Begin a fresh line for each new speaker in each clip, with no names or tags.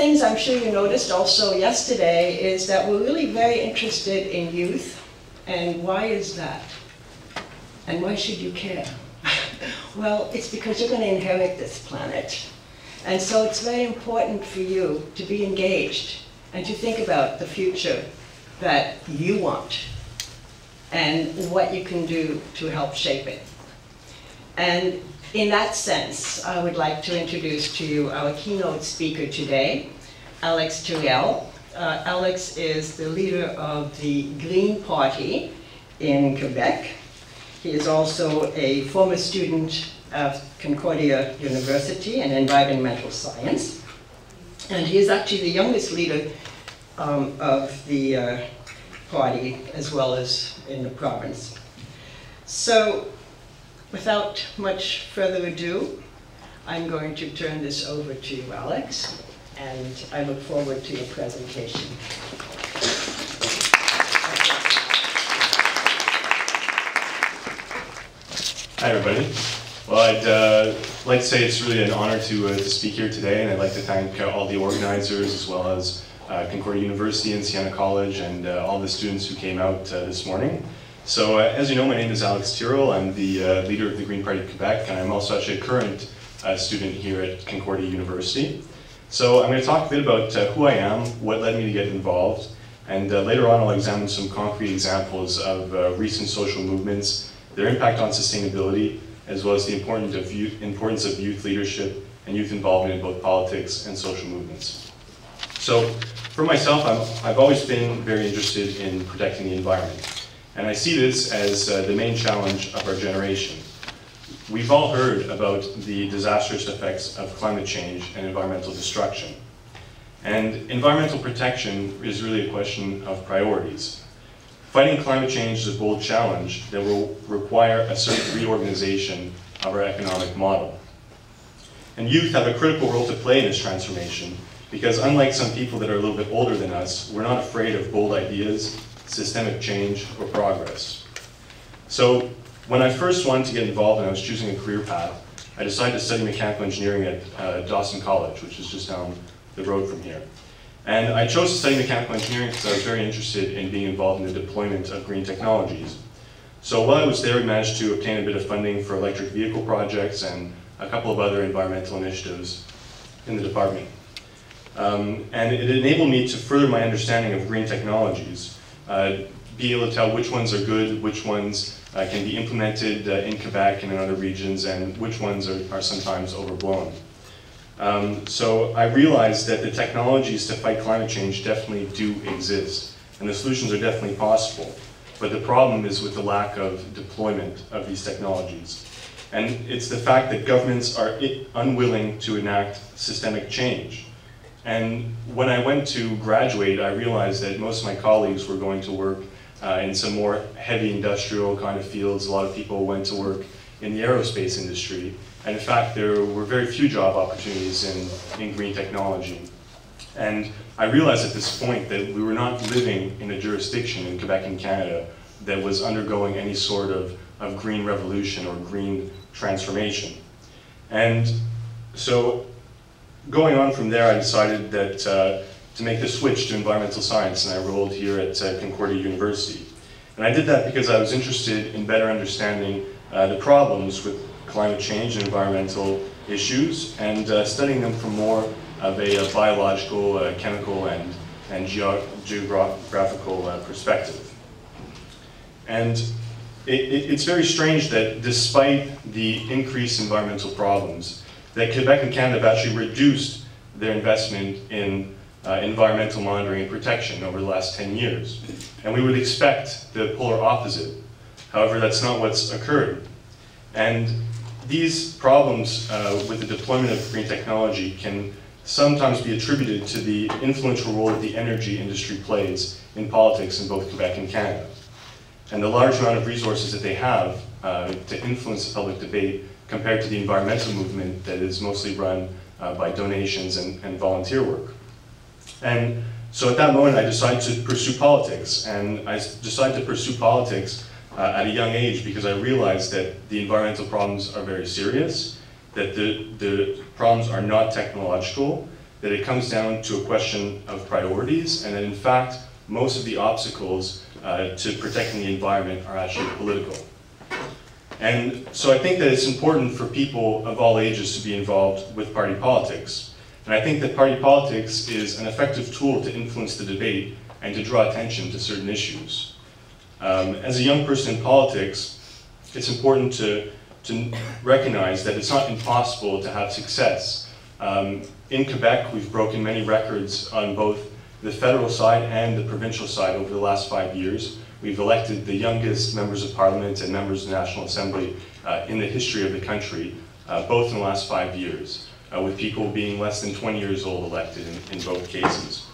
things I'm sure you noticed also yesterday is that we're really very interested in youth. And why is that? And why should you care? Well, it's because you're going to inherit this planet. And so it's very important for you to be engaged and to think about the future that you want and what you can do to help shape it. And in that sense, I would like to introduce to you our keynote speaker today, Alex Tyrrell. Alex is the leader of the Green Party in Quebec. He is also a former student of Concordia University in environmental science. And he is actually the youngest leader of the party, as well as in the province. So, without much further ado, I'm going to turn this over to you, Alex, and I look forward to your presentation.
Hi, everybody. Well, I'd like to say it's really an honor to speak here today, and I'd like to thank all the organizers, as well as Concordia University and Siena College, and all the students who came out this morning. So, as you know, my name is Alex Tyrrell. I'm the leader of the Green Party of Quebec, and I'm also actually a current student here at Concordia University. So I'm going to talk a bit about who I am, what led me to get involved, and later on I'll examine some concrete examples of recent social movements, their impact on sustainability, as well as the importance of youth leadership and youth involvement in both politics and social movements. So for myself, I've always been very interested in protecting the environment. And I see this as the main challenge of our generation. We've all heard about the disastrous effects of climate change and environmental destruction. And environmental protection is really a question of priorities. Fighting climate change is a bold challenge that will require a certain reorganization of our economic model. And youth have a critical role to play in this transformation because unlike some people that are a little bit older than us, we're not afraid of bold ideas, systemic change, or progress. So when I first wanted to get involved and I was choosing a career path, I decided to study mechanical engineering at Dawson College, which is just down the road from here. And I chose to study mechanical engineering because I was very interested in being involved in the deployment of green technologies. So while I was there, we managed to obtain a bit of funding for electric vehicle projects and a couple of other environmental initiatives in the department. And it enabled me to further my understanding of green technologies, be able to tell which ones are good, which ones can be implemented in Quebec and in other regions, and which ones are sometimes overblown. So I realized that the technologies to fight climate change definitely do exist, and the solutions are definitely possible. But the problem is with the lack of deployment of these technologies. And it's the fact that governments are unwilling to enact systemic change. And when I went to graduate, I realized that most of my colleagues were going to work in some more heavy industrial kind of fields. A lot of people went to work in the aerospace industry. And in fact, there were very few job opportunities in green technology. And I realized at this point that we were not living in a jurisdiction in Quebec and Canada that was undergoing any sort of green revolution or green transformation. And so going on from there, I decided that to make the switch to environmental science, and I enrolled here at Concordia University. And I did that because I was interested in better understanding the problems with climate change and environmental issues, and studying them from more of a biological, chemical, and geographical perspective. And it's very strange that despite the increased environmental problems, that Quebec and Canada have actually reduced their investment in environmental monitoring and protection over the last 10 years. And we would expect the polar opposite. However, that's not what's occurred. And these problems with the deployment of green technology can sometimes be attributed to the influential role that the energy industry plays in politics in both Quebec and Canada. And the large amount of resources that they have to influence the public debate compared to the environmental movement that is mostly run by donations and volunteer work. And so at that moment I decided to pursue politics, and I decided to pursue politics at a young age because I realized that the environmental problems are very serious, that the problems are not technological, that it comes down to a question of priorities, and that in fact, most of the obstacles to protecting the environment are actually political. And so I think that it's important for people of all ages to be involved with party politics. And I think that party politics is an effective tool to influence the debate and to draw attention to certain issues. As a young person in politics, it's important to recognize that it's not impossible to have success. In Quebec, we've broken many records on both the federal side and the provincial side over the last 5 years. We've elected the youngest members of parliament and members of the National Assembly in the history of the country, both in the last 5 years, with people being less than 20 years old elected in both cases.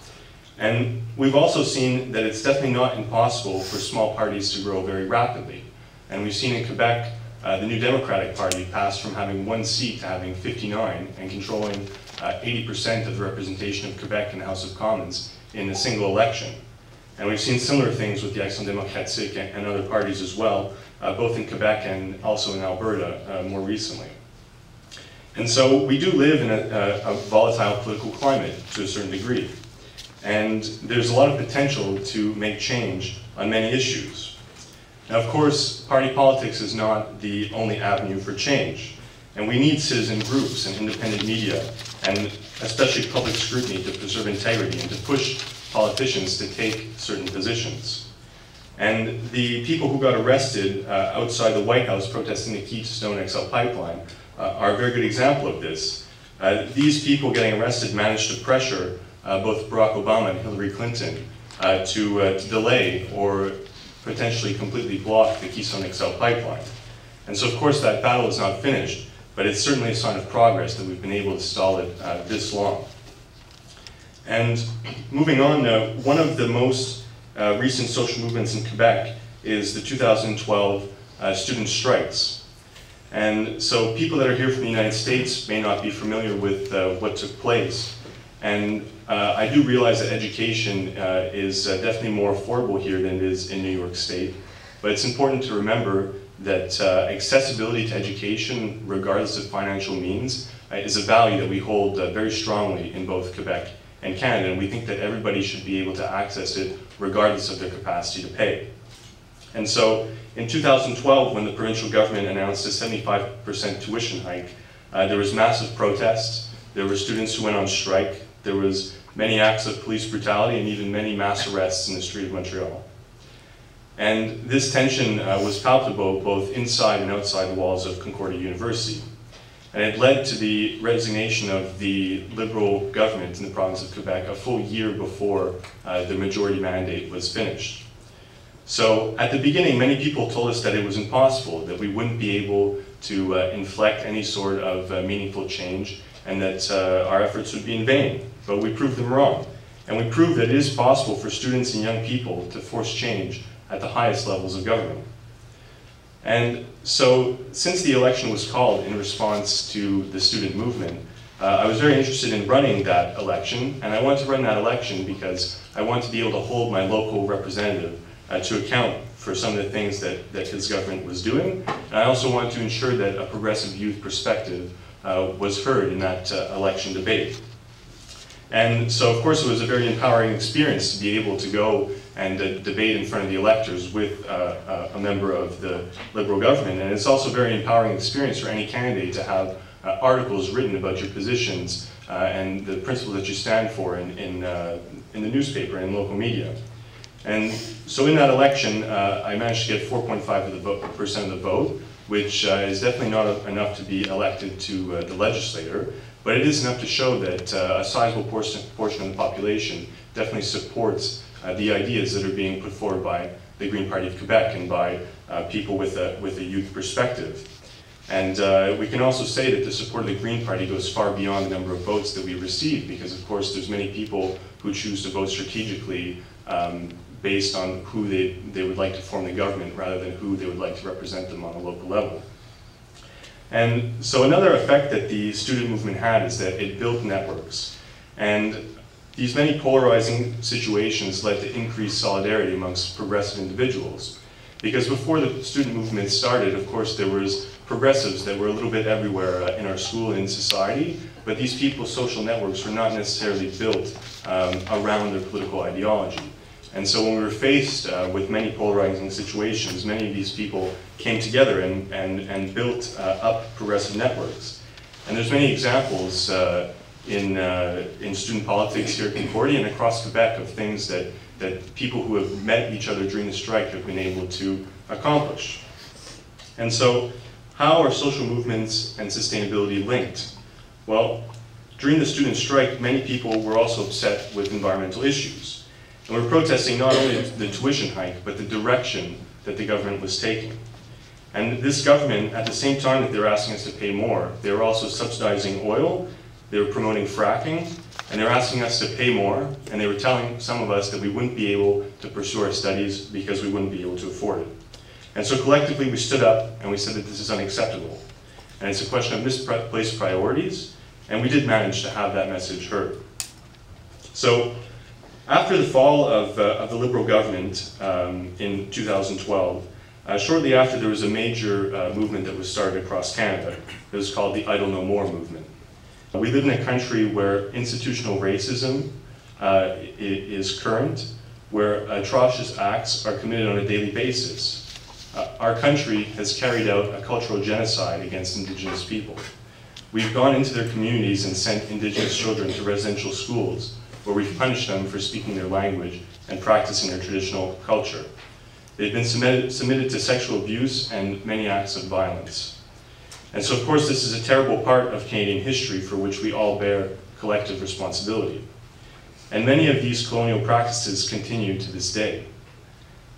And we've also seen that it's definitely not impossible for small parties to grow very rapidly. And we've seen in Quebec, the New Democratic Party passed from having 1 seat to having 59 and controlling 80% of the representation of Quebec in the House of Commons in a single election. And we've seen similar things with the Action Démocratique and other parties as well, both in Quebec and also in Alberta more recently. And so we do live in a volatile political climate to a certain degree. And there's a lot of potential to make change on many issues. Now, of course, party politics is not the only avenue for change. And we need citizen groups and independent media, and especially public scrutiny to preserve integrity and to push politicians to take certain positions. And the people who got arrested outside the White House protesting the Keystone XL pipeline are a very good example of this. These people getting arrested managed to pressure both Barack Obama and Hillary Clinton to delay or potentially completely block the Keystone XL pipeline. And so of course that battle is not finished, but it's certainly a sign of progress that we've been able to stall it this long. And moving on, one of the most recent social movements in Quebec is the 2012 student strikes. And so people that are here from the United States may not be familiar with what took place. And I do realize that education is definitely more affordable here than it is in New York State. But it's important to remember that accessibility to education, regardless of financial means, is a value that we hold very strongly in both Quebec and Canada. And we think that everybody should be able to access it regardless of their capacity to pay. And so in 2012, when the provincial government announced a 75% tuition hike, there was massive protests. There were students who went on strike. There was many acts of police brutality and even many mass arrests in the street of Montreal. And this tension was palpable both inside and outside the walls of Concordia University. And it led to the resignation of the Liberal government in the province of Quebec a full year before the majority mandate was finished. So at the beginning, many people told us that it was impossible, that we wouldn't be able to inflect any sort of meaningful change, and that our efforts would be in vain. But we proved them wrong. And we proved that it is possible for students and young people to force change at the highest levels of government. And so, since the election was called in response to the student movement, I was very interested in running that election, and I wanted to run that election because I wanted to be able to hold my local representative to account for some of the things that his government was doing. And I also wanted to ensure that a progressive youth perspective was heard in that election debate. And so, of course, it was a very empowering experience to be able to go and debate in front of the electors with a member of the Liberal government. And it's also a very empowering experience for any candidate to have articles written about your positions and the principles that you stand for in the newspaper and in local media. And so in that election, I managed to get 4.5% of the vote, which is definitely not enough to be elected to the legislature, but it is enough to show that a sizable portion of the population definitely supports the ideas that are being put forward by the Green Party of Quebec and by people with a youth perspective. And we can also say that the support of the Green Party goes far beyond the number of votes that we receive, because of course there's many people who choose to vote strategically based on who they would like to form the government rather than who they would like to represent them on a local level. And so another effect that the student movement had is that it built networks. And these many polarizing situations led to increased solidarity amongst progressive individuals. Because before the student movement started, of course, there was progressives that were a little bit everywhere in our school and in society, but these people's social networks were not necessarily built around their political ideology. And so when we were faced with many polarizing situations, many of these people came together and built up progressive networks. And there's many examples in student politics here at Concordia and across Quebec of things that people who have met each other during the strike have been able to accomplish. And so, how are social movements and sustainability linked? Well, during the student strike, many people were also upset with environmental issues. And we're protesting not only the tuition hike, but the direction that the government was taking. And this government, at the same time that they were asking us to pay more, they were also subsidizing oil, they were promoting fracking, and they were asking us to pay more, and they were telling some of us that we wouldn't be able to pursue our studies because we wouldn't be able to afford it. And so collectively we stood up and we said that this is unacceptable. And it's a question of misplaced priorities, and we did manage to have that message heard. So after the fall of the Liberal government in 2012, shortly after there was a major movement that was started across Canada. It was called the Idle No More movement. We live in a country where institutional racism is current, where atrocious acts are committed on a daily basis. Our country has carried out a cultural genocide against Indigenous people. We've gone into their communities and sent Indigenous children to residential schools where we've punished them for speaking their language and practicing their traditional culture. They've been submitted to sexual abuse and many acts of violence. And so, of course, this is a terrible part of Canadian history for which we all bear collective responsibility. And many of these colonial practices continue to this day.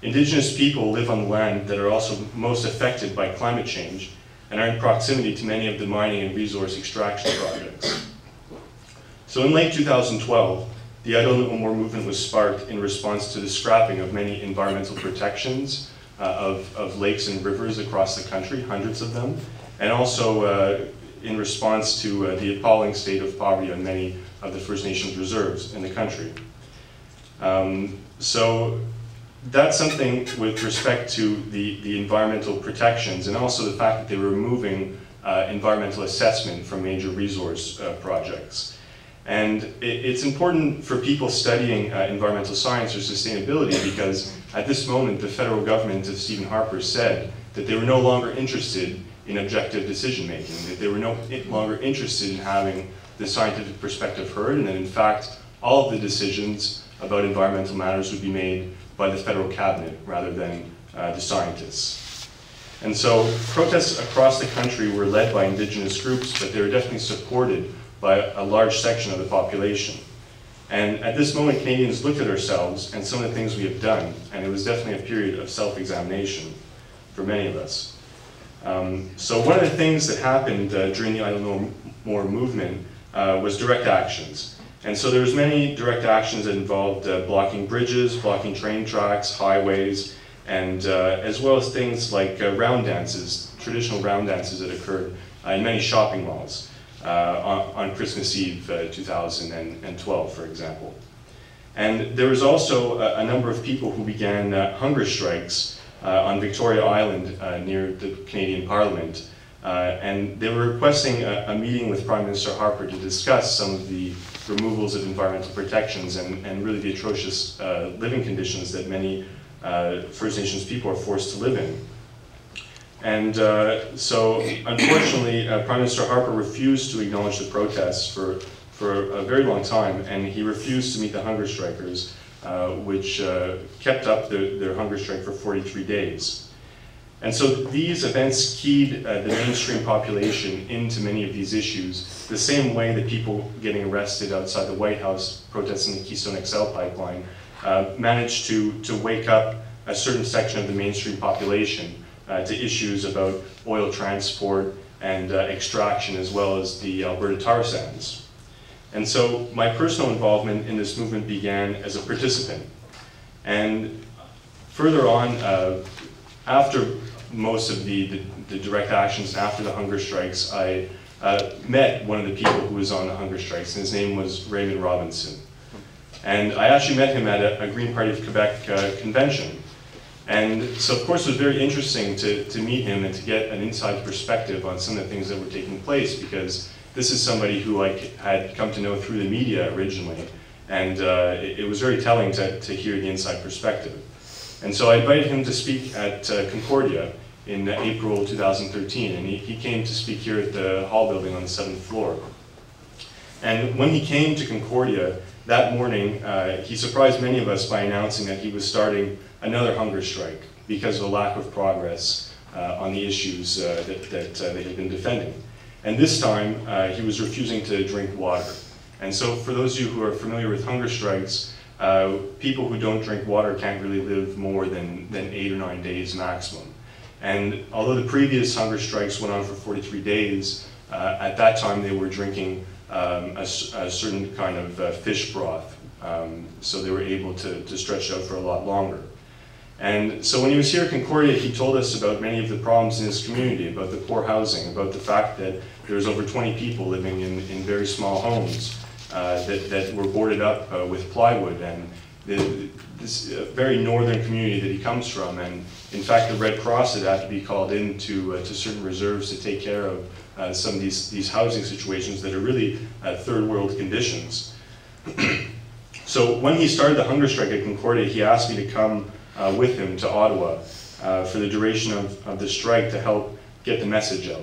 Indigenous people live on the land that are also most affected by climate change and are in proximity to many of the mining and resource extraction projects. So in late 2012, the Idle No More movement was sparked in response to the scrapping of many environmental protections of lakes and rivers across the country, hundreds of them, and also in response to the appalling state of poverty on many of the First Nations reserves in the country. So that's something with respect to the environmental protections and also the fact that they were removing environmental assessment from major resource projects. And it's important for people studying environmental science or sustainability because at this moment the federal government of Stephen Harper said that they were no longer interested in objective decision making, that they were no longer interested in having the scientific perspective heard, and that in fact all of the decisions about environmental matters would be made by the federal cabinet rather than the scientists. And so protests across the country were led by Indigenous groups, but they were definitely supported by a large section of the population. And at this moment, Canadians looked at ourselves and some of the things we have done, and it was definitely a period of self-examination for many of us. So one of the things that happened during the Idle No More movement was direct actions. And so there was many direct actions that involved blocking bridges, blocking train tracks, highways, and as well as things like round dances, traditional round dances that occurred in many shopping malls. On Christmas Eve 2012, for example. And there was also a number of people who began hunger strikes on Victoria Island near the Canadian Parliament. And they were requesting a meeting with Prime Minister Harper to discuss some of the removals of environmental protections and really the atrocious living conditions that many First Nations people are forced to live in. And so, unfortunately, Prime Minister Harper refused to acknowledge the protests for a very long time, and he refused to meet the hunger strikers, which kept up their hunger strike for 43 days. And so these events keyed the mainstream population into many of these issues, the same way that people getting arrested outside the White House protesting the Keystone XL pipeline managed to wake up a certain section of the mainstream population to issues about oil transport and extraction, as well as the Alberta tar sands. And so my personal involvement in this movement began as a participant. And further on, after most of the direct actions, after the hunger strikes, I met one of the people who was on the hunger strikes, and his name was Raymond Robinson. And I actually met him at a Green Party of Quebec convention. And so, of course, it was very interesting to meet him and to get an inside perspective on some of the things that were taking place, because this is somebody who I had come to know through the media originally, and it was very telling to hear the inside perspective. And so I invited him to speak at Concordia in April 2013, and he came to speak here at the hall building on the 7th floor. And when he came to Concordia that morning, he surprised many of us by announcing that he was starting another hunger strike because of a lack of progress on the issues that they had been defending. And this time, he was refusing to drink water. And so for those of you who are familiar with hunger strikes, people who don't drink water can't really live more than 8 or 9 days maximum. And although the previous hunger strikes went on for 43 days, at that time they were drinking a certain kind of fish broth. So they were able to stretch out for a lot longer. And so when he was here at Concordia, he told us about many of the problems in his community, about the poor housing, about the fact that there's over 20 people living in very small homes that were boarded up with plywood, and this very northern community that he comes from. And in fact, the Red Cross had to be called in to certain reserves to take care of some of these housing situations that are really third world conditions. So when he started the hunger strike at Concordia, he asked me to come with him to Ottawa for the duration of the strike to help get the message out.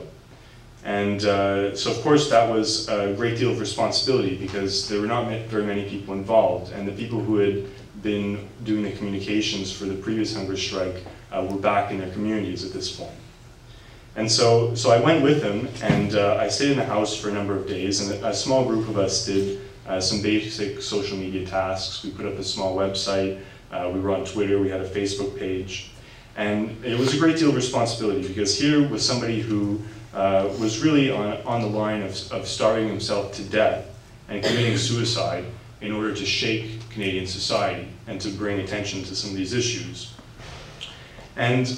And so of course that was a great deal of responsibility, because there were not very many people involved, and the people who had been doing the communications for the previous hunger strike were back in their communities at this point. And so I went with him, and I stayed in the house for a number of days, and a small group of us did some basic social media tasks. We put up a small website, we were on Twitter, we had a Facebook page, and it was a great deal of responsibility, because here was somebody who was really on the line of starving himself to death and committing suicide in order to shake Canadian society and to bring attention to some of these issues. And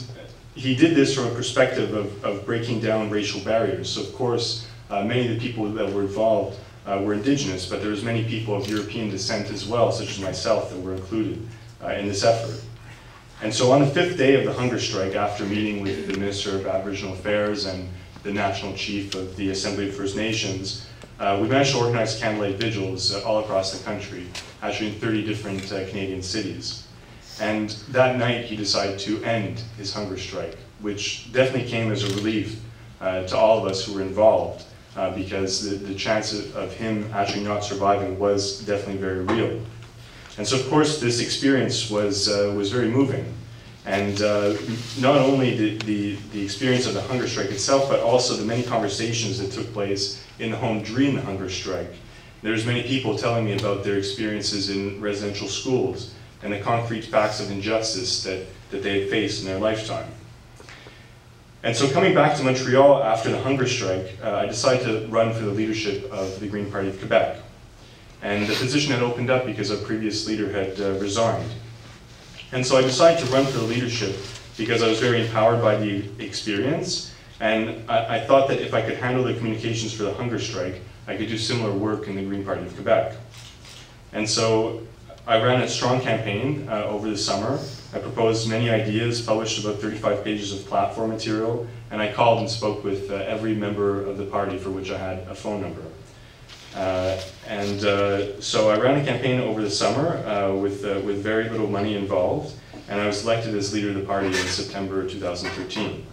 he did this from a perspective of breaking down racial barriers. So of course, many of the people that were involved were Indigenous, but there was many people of European descent as well, such as myself, that were included in this effort. And so on the 5th day of the hunger strike, after meeting with the Minister of Aboriginal Affairs and the National Chief of the Assembly of First Nations, we managed to organize candlelight vigils all across the country, actually in 30 different Canadian cities. And that night he decided to end his hunger strike, which definitely came as a relief to all of us who were involved, because the chance of him actually not surviving was definitely very real. And so of course this experience was very moving. And not only the experience of the hunger strike itself, but also the many conversations that took place in the home during the hunger strike. There's many people telling me about their experiences in residential schools and the concrete facts of injustice that they had faced in their lifetime. And so coming back to Montreal after the hunger strike, I decided to run for the leadership of the Green Party of Quebec. And the position had opened up because our previous leader had resigned. And so I decided to run for the leadership because I was very empowered by the experience, and I thought that if I could handle the communications for the hunger strike, I could do similar work in the Green Party of Quebec. And so I ran a strong campaign over the summer. I proposed many ideas, published about 35 pages of platform material, and I called and spoke with every member of the party for which I had a phone number. So I ran a campaign over the summer with very little money involved, and I was elected as leader of the party in September 2013.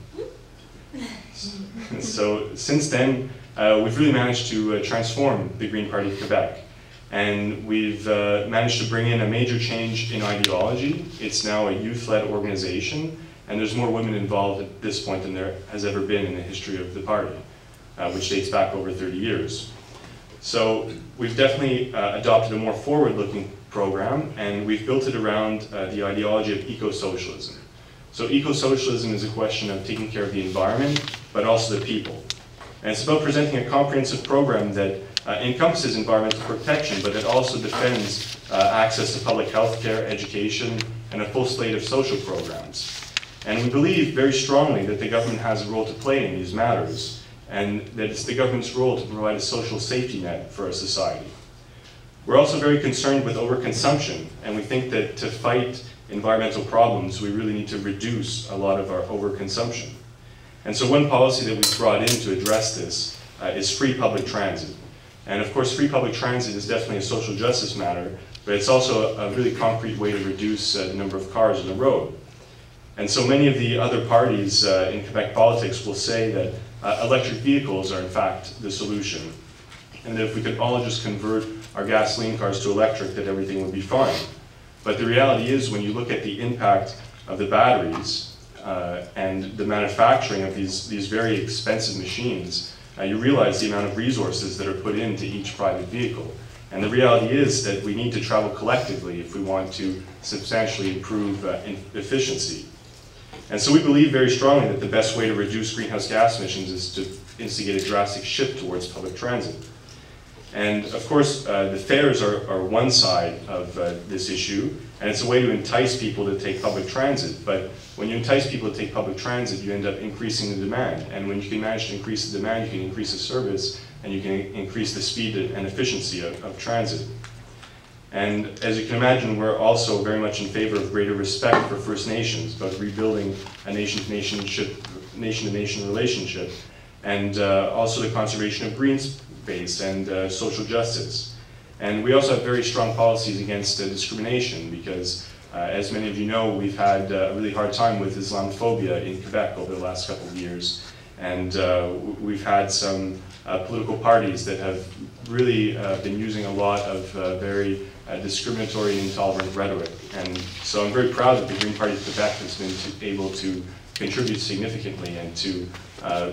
So since then, we've really managed to transform the Green Party of Quebec, and we've managed to bring in a major change in ideology. It's now a youth-led organization, and there's more women involved at this point than there has ever been in the history of the party, which dates back over 30 years. So we've definitely adopted a more forward-looking program, and we've built it around the ideology of eco-socialism. So eco-socialism is a question of taking care of the environment, but also the people. And it's about presenting a comprehensive program that encompasses environmental protection, but it also defends access to public health care, education, and a full slate of social programs. And we believe very strongly that the government has a role to play in these matters, and that it's the government's role to provide a social safety net for our society. We're also very concerned with overconsumption, and we think that to fight environmental problems, we really need to reduce a lot of our overconsumption. And so one policy that we've brought in to address this is free public transit. And of course, free public transit is definitely a social justice matter, but it's also a really concrete way to reduce the number of cars on the road. And so many of the other parties in Quebec politics will say that electric vehicles are in fact the solution. And that if we could all just convert our gasoline cars to electric, that everything would be fine. But the reality is, when you look at the impact of the batteries and the manufacturing of these very expensive machines, you realize the amount of resources that are put into each private vehicle. And the reality is that we need to travel collectively if we want to substantially improve efficiency. And so we believe very strongly that the best way to reduce greenhouse gas emissions is to instigate a drastic shift towards public transit. And of course, the fares are one side of this issue, and it's a way to entice people to take public transit. But when you entice people to take public transit, you end up increasing the demand. And when you can manage to increase the demand, you can increase the service, and you can increase the speed and efficiency of transit. And as you can imagine, we're also very much in favor of greater respect for First Nations, about rebuilding a nation-to-nation relationship, and also the conservation of green space and social justice. And we also have very strong policies against discrimination, because as many of you know, we've had a really hard time with Islamophobia in Quebec over the last couple of years. And we've had some political parties that have really been using a lot of very discriminatory and intolerant rhetoric. And so I'm very proud that the Green Party of Quebec has been able to contribute significantly and to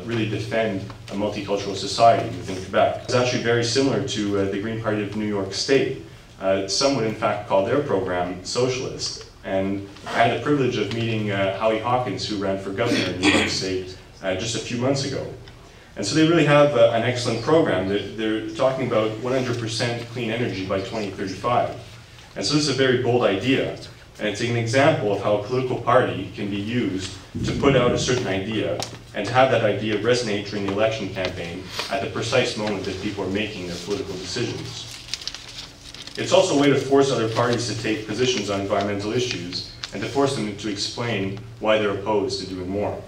really defend a multicultural society within Quebec. It's actually very similar to the Green Party of New York State. Some would in fact call their program socialist. And I had the privilege of meeting Howie Hawkins, who ran for governor in New York State just a few months ago. And so they really have an excellent program. They're talking about 100% clean energy by 2035. And so this is a very bold idea. And it's an example of how a political party can be used to put out a certain idea and to have that idea resonate during the election campaign at the precise moment that people are making their political decisions. It's also a way to force other parties to take positions on environmental issues and to force them to explain why they're opposed to doing more.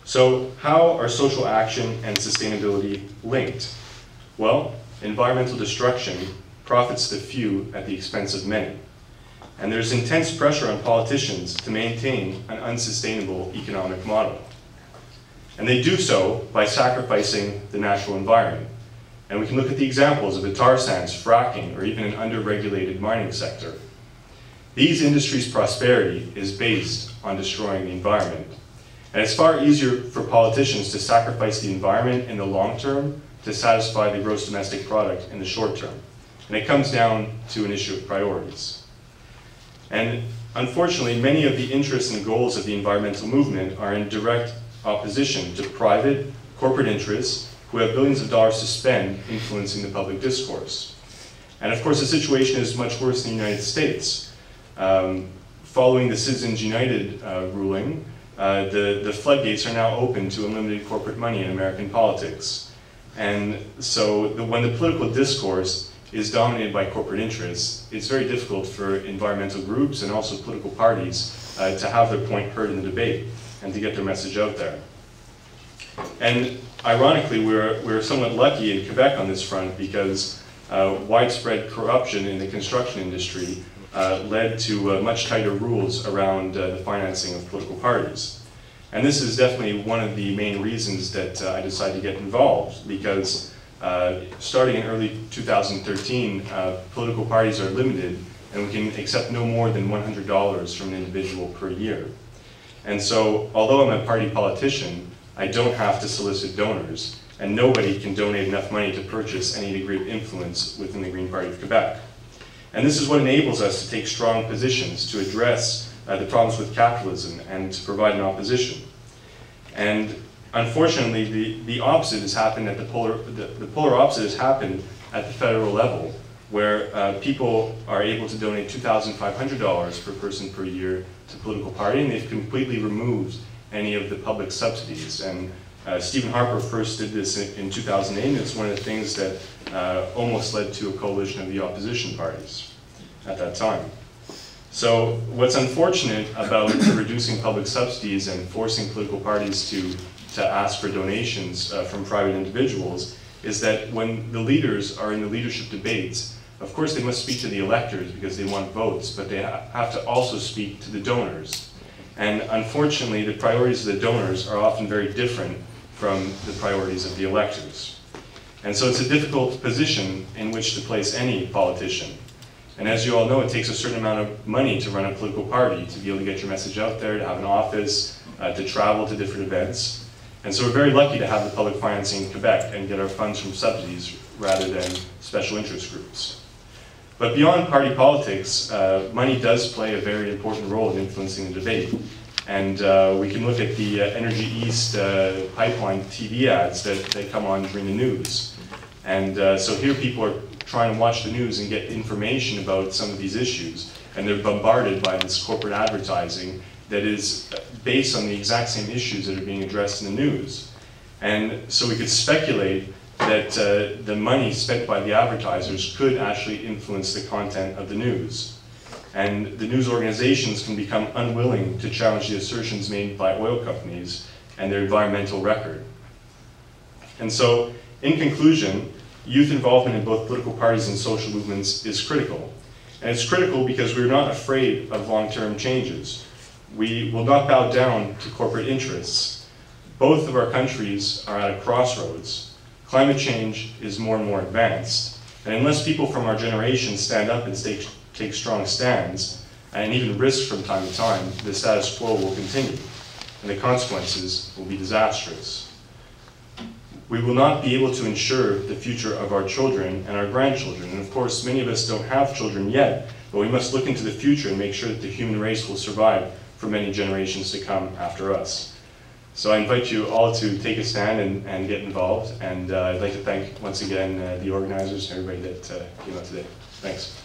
So how are social action and sustainability linked? Well, environmental destruction profits the few at the expense of many. And there's intense pressure on politicians to maintain an unsustainable economic model. And they do so by sacrificing the natural environment. And we can look at the examples of the tar sands, fracking, or even an under-regulated mining sector. These industries' prosperity is based on destroying the environment. And it's far easier for politicians to sacrifice the environment in the long term to satisfy the gross domestic product in the short term. And it comes down to an issue of priorities. And unfortunately, many of the interests and goals of the environmental movement are in direct opposition to private, corporate interests who have billions of dollars to spend influencing the public discourse. And of course, the situation is much worse in the United States. Following the Citizens United ruling, the floodgates are now open to unlimited corporate money in American politics. And so when the political discourse is dominated by corporate interests, it's very difficult for environmental groups and also political parties to have their point heard in the debate and to get their message out there. And ironically, we're somewhat lucky in Quebec on this front, because widespread corruption in the construction industry led to much tighter rules around the financing of political parties. And this is definitely one of the main reasons that I decided to get involved, because starting in early 2013, political parties are limited, and we can accept no more than $100 from an individual per year. And so, although I'm a party politician, I don't have to solicit donors, and nobody can donate enough money to purchase any degree of influence within the Green Party of Quebec. And this is what enables us to take strong positions to address the problems with capitalism and to provide an opposition. And unfortunately, the opposite has happened at the polar opposite has happened at the federal level, where people are able to donate $2,500 per person per year to a political party, and they've completely removed any of the public subsidies. And Stephen Harper first did this in 2008, and it's one of the things that almost led to a coalition of the opposition parties at that time. So what's unfortunate about reducing public subsidies and forcing political parties to ask for donations from private individuals is that when the leaders are in the leadership debates, of course they must speak to the electors because they want votes, but they have to also speak to the donors. And unfortunately, the priorities of the donors are often very different from the priorities of the electors. And so it's a difficult position in which to place any politician. And as you all know, it takes a certain amount of money to run a political party, to be able to get your message out there, to have an office, to travel to different events. And so we're very lucky to have the public financing in Quebec and get our funds from subsidies rather than special interest groups. But beyond party politics, money does play a very important role in influencing the debate. And we can look at the Energy East pipeline TV ads that come on during the news. And so here people are trying to watch the news and get information about some of these issues, and they're bombarded by this corporate advertising that is based on the exact same issues that are being addressed in the news. And so we could speculate that the money spent by the advertisers could actually influence the content of the news. And the news organizations can become unwilling to challenge the assertions made by oil companies and their environmental record. And so, in conclusion, youth involvement in both political parties and social movements is critical. And it's critical because we're not afraid of long-term changes. We will not bow down to corporate interests. Both of our countries are at a crossroads. Climate change is more and more advanced. And unless people from our generation stand up and take strong stands, and even risk from time to time, the status quo will continue. And the consequences will be disastrous. We will not be able to ensure the future of our children and our grandchildren. And of course, many of us don't have children yet, but we must look into the future and make sure that the human race will survive for many generations to come after us. So I invite you all to take a stand and get involved. And I'd like to thank, once again, the organizers and everybody that came out today. Thanks.